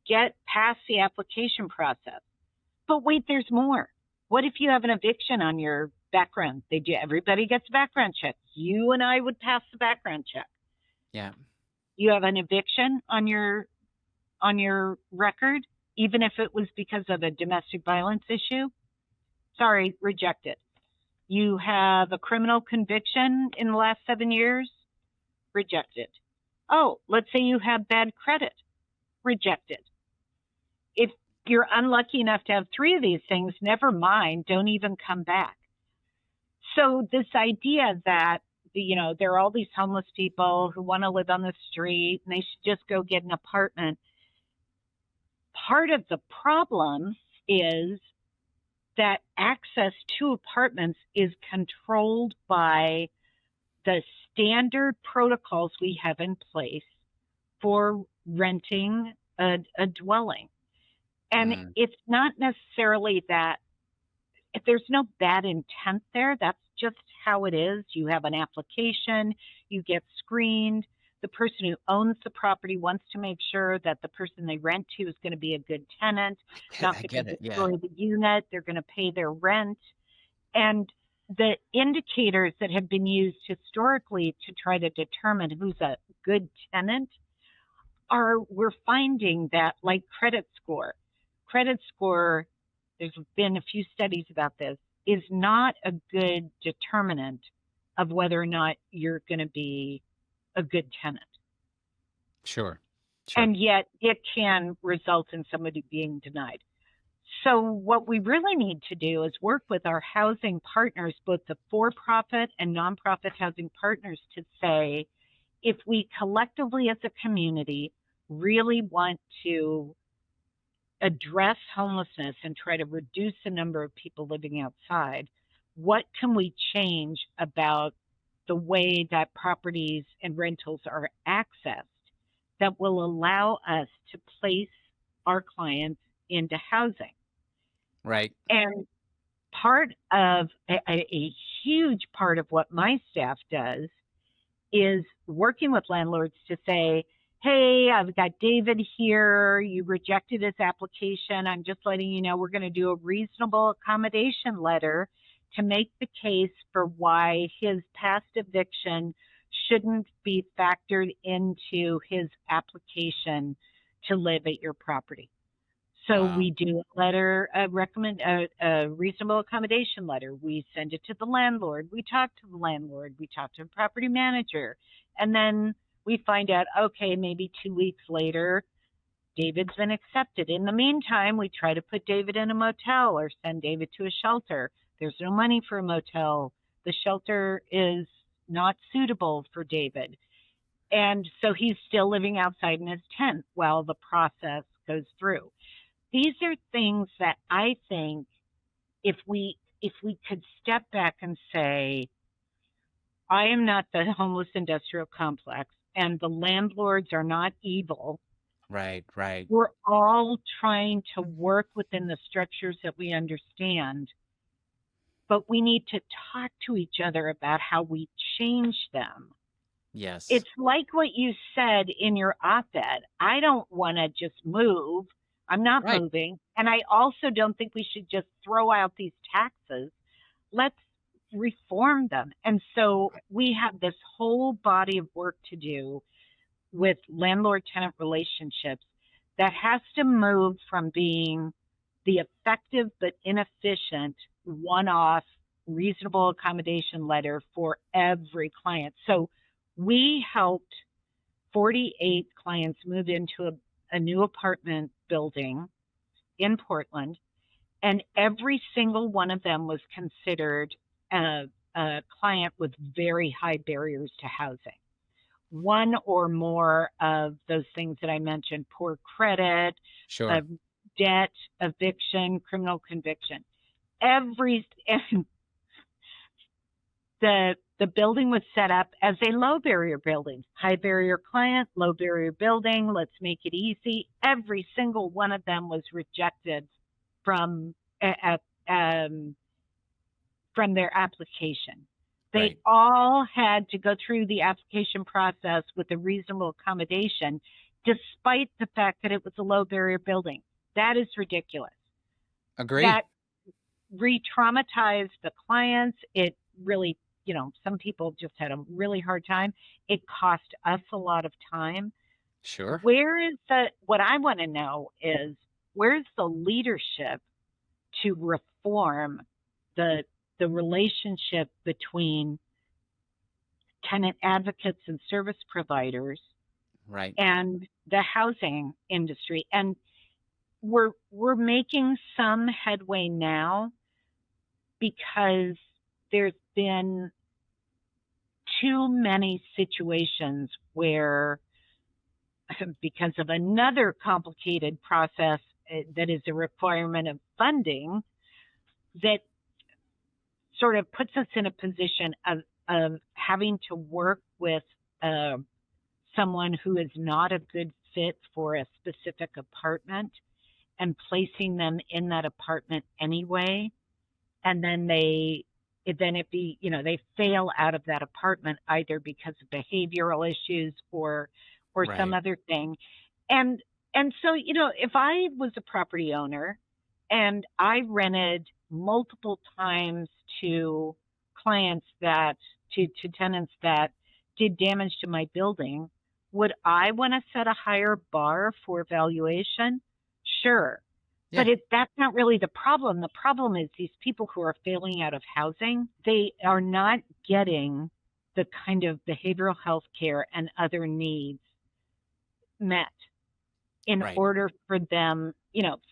get past the application process. But wait, there's more. What if you have an eviction on your background? Everybody gets a background check. You and I would pass the background check. Yeah. You have an eviction on your record, even if it was because of a domestic violence issue. Sorry, rejected. You have a criminal conviction in the last 7 years, rejected. Oh, let's say you have bad credit, rejected. If you're unlucky enough to have 3 of these things, never mind, don't even come back. So this idea that, there are all these homeless people who want to live on the street and they should just go get an apartment. Part of the problem is that access to apartments is controlled by the standard protocols we have in place for renting a dwelling. And it's not necessarily that if there's no bad intent there, that's just how it is. You have an application, you get screened. The person who owns the property wants to make sure that the person they rent to is going to be a good tenant, not going to destroy the unit. They're going to pay their rent. And the indicators that have been used historically to try to determine who's a good tenant we're finding that, like credit score, there's been a few studies about this, is not a good determinant of whether or not you're going to be a good tenant. Sure. And yet it can result in somebody being denied. So what we really need to do is work with our housing partners, both the for-profit and nonprofit housing partners, to say, if we collectively as a community really want to address homelessness and try to reduce the number of people living outside, what can we change about the way that properties and rentals are accessed that will allow us to place our clients into housing? Right. And part of a huge part of what my staff does is working with landlords to say, hey, I've got David here. You rejected his application. I'm just letting you know we're going to do a reasonable accommodation letter to make the case for why his past eviction shouldn't be factored into his application to live at your property. So Wow. we do a letter, a reasonable accommodation letter. We send it to the landlord. We talk to the landlord. We talk to the property manager. And then we find out, okay, maybe 2 weeks later, David's been accepted. In the meantime, we try to put David in a motel or send David to a shelter. There's no money for a motel. The shelter is not suitable for David. And so he's still living outside in his tent while the process goes through. These are things that I think if we could step back and say, I am not the homeless industrial complex and the landlords are not evil. Right, right. We're all trying to work within the structures that we understand, but we need to talk to each other about how we change them. Yes. It's like what you said in your op-ed. I don't want to just move. I'm not Right. moving. And I also don't think we should just throw out these taxes. Let's reform them. And so we have this whole body of work to do with landlord-tenant relationships that has to move from being the effective but inefficient one-off reasonable accommodation letter for every client. So we helped 48 clients move into a new apartment building in Portland, and every single one of them was considered a client with very high barriers to housing. One or more of those things that I mentioned, poor credit, Sure. debt, eviction, criminal conviction. Every the building was set up as a low barrier building. High barrier client, low barrier building, let's make it easy. Every single one of them was rejected from their application. They Right. all had to go through the application process with a reasonable accommodation, despite the fact that it was a low barrier building. That is ridiculous. Agree. That re-traumatized the clients. It really, some people just had a really hard time. It cost us a lot of time. Sure. What I want to know is, where's the leadership to reform the relationship between tenant advocates and service providers Right. and the housing industry? And we're making some headway now because there's been too many situations where, because of another complicated process that is a requirement of funding, that sort of puts us in a position of having to work with someone who is not a good fit for a specific apartment and placing them in that apartment anyway. And then they fail out of that apartment either because of behavioral issues or some Right. other thing. And so, if I was a property owner and I rented multiple times to tenants that did damage to my building, would I want to set a higher bar for valuation? Sure. Yeah. But that's not really the problem. The problem is these people who are failing out of housing, they are not getting the kind of behavioral health care and other needs met in Right. order for them,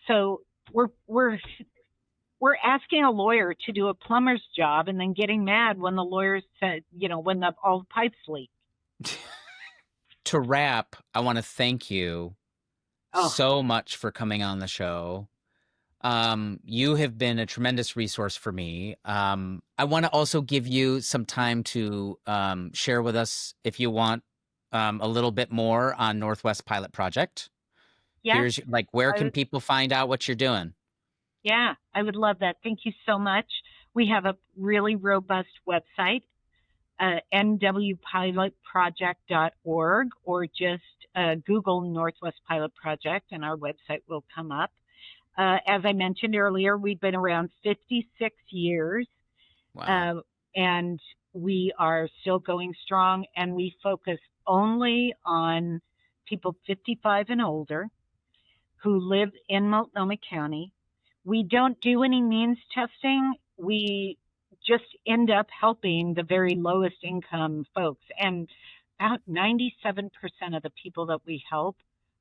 so we're asking a lawyer to do a plumber's job and then getting mad when the lawyer said, when all the pipes leak. To wrap, I want to thank you Oh, so much for coming on the show. You have been a tremendous resource for me. I want to also give you some time to share with us, if you want, a little bit more on Northwest Pilot Project. yes. Here's where I can people find out what you're doing? Yeah, I would love that. Thank you so much. We have a really robust website, nwpilotproject.org, or just Google Northwest Pilot Project and our website will come up. As I mentioned earlier, we've been around 56 years. Wow. And we are still going strong, and we focus only on people 55 and older who live in Multnomah County. We don't do any means testing. We just end up helping the very lowest income folks. And about 97% of the people that we help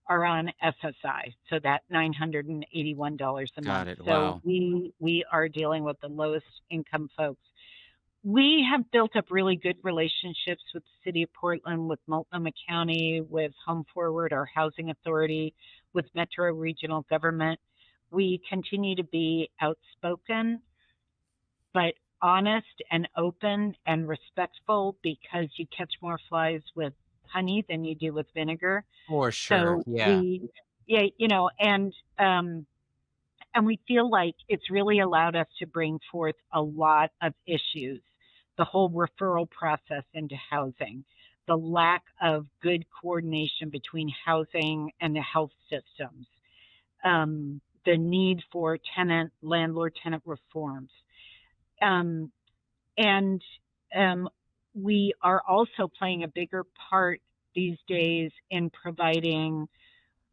are on SSI, so that $981 a Got month. it. So Wow. we are dealing with the lowest income folks. We have built up really good relationships with the city of Portland, with Multnomah County, with Home Forward, our housing authority, with Metro Regional Government. We continue to be outspoken, but honest and open and respectful, because you catch more flies with honey than you do with vinegar. For sure. So Yeah. yeah, and we feel like it's really allowed us to bring forth a lot of issues. The whole referral process into housing, the lack of good coordination between housing and the health systems, the need for landlord tenant reforms. Um, and we are also playing a bigger part these days in providing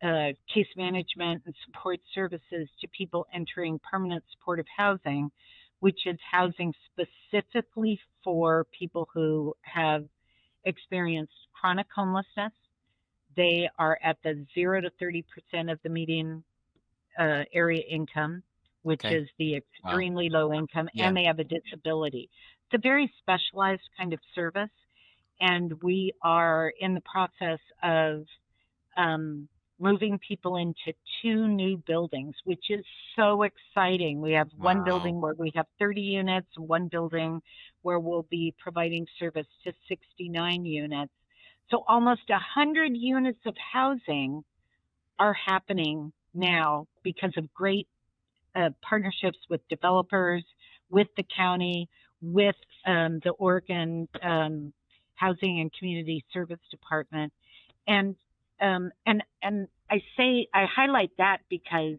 case management and support services to people entering permanent supportive housing, which is housing specifically for people who have experienced chronic homelessness. They are at the 0 to 30% of the median area income, which Okay. is the Wow. extremely low income, Yeah. and they have a disability. It's a very specialized kind of service, and we are in the process of um, moving people into 2 new buildings, which is so exciting. We have one Wow. building where we have 30 units, one building where we'll be providing service to 69 units. So almost 100 units of housing are happening now because of great partnerships with developers, with the county, with the Oregon Housing and Community Service Department. And I highlight that because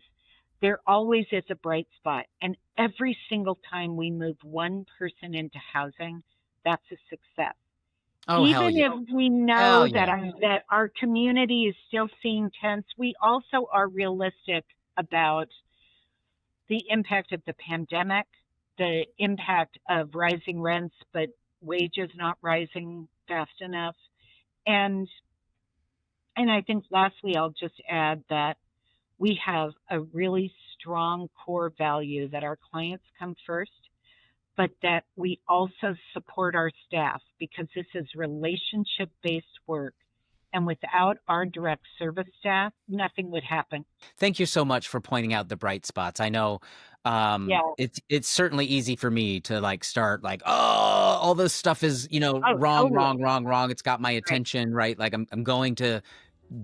there always is a bright spot, and every single time we move one person into housing, that's a success. Oh, hell Even yeah. if we know Hell that yeah. that our community is still seeing tents, we also are realistic about the impact of the pandemic, the impact of rising rents, but wages not rising fast enough, and I think lastly, I'll just add that we have a really strong core value that our clients come first, but that we also support our staff, because this is relationship based work. And without our direct service staff, nothing would happen. Thank you so much for pointing out the bright spots. I know Yeah. it's certainly easy for me to like start like, oh, all this stuff is, Oh, wrong, totally. wrong, wrong, wrong. It's got my Right. attention, right? Like I'm going to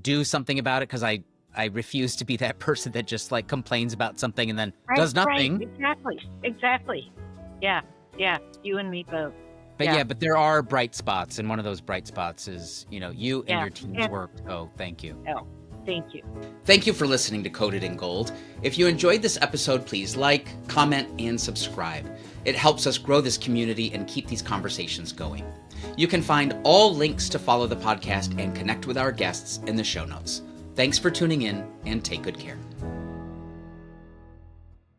do something about it because I refuse to be that person that just like complains about something and then Right. does Right. nothing. Exactly. Exactly. Yeah. Yeah. You and me both. But Yeah. yeah, but there are bright spots, and one of those bright spots is, you and Yeah. your team's And work. So thank you. oh, thank you. Thank you for listening to Coded in Gold. If you enjoyed this episode, please like, comment, and subscribe. It helps us grow this community and keep these conversations going. You can find all links to follow the podcast and connect with our guests in the show notes. Thanks for tuning in, and take good care.